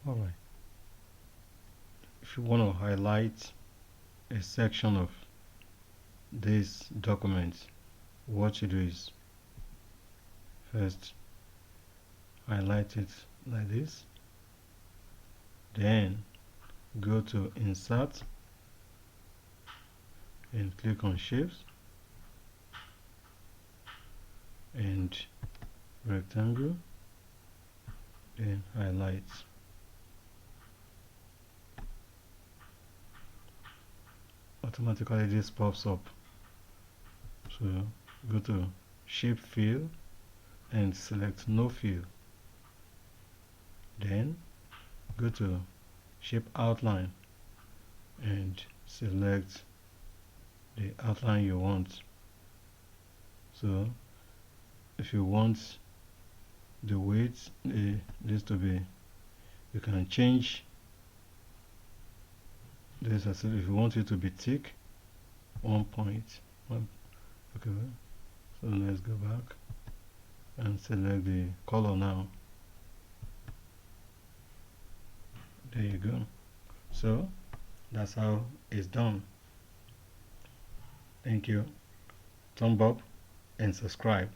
Alright, if you want to highlight a section of this document, what you do is first highlight it like this, then go to Insert and click on Shapes and Rectangle, then highlight. Automatically this pops up, so go to Shape Fill and select No Fill, then go to Shape Outline and select the outline you want. So if you want the weight this to be, you can change this as if you want it to be thick, 1 point. Okay, so let's go back and select the color now. There you go. So that's how it's done. Thank you. Thumb up and subscribe.